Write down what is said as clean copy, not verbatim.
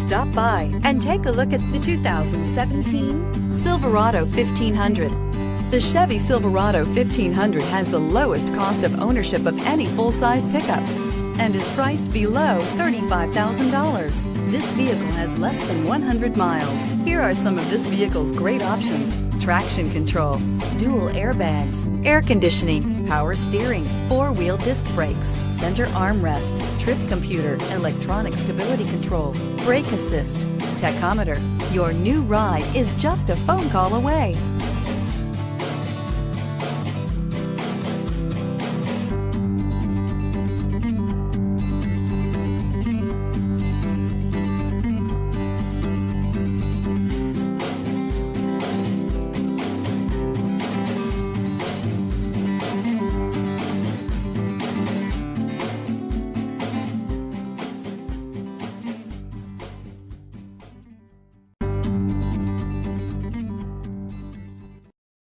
Stop by and take a look at the 2017 Silverado 1500. The Chevy Silverado 1500 has the lowest cost of ownership of any full-size pickup and is priced below $35,000. This vehicle has less than 100 miles. Here are some of this vehicle's great options: traction control, dual airbags, air conditioning, power steering, four-wheel disc brakes, center armrest, trip computer, electronic stability control, brake assist, tachometer. Your new ride is just a phone call away.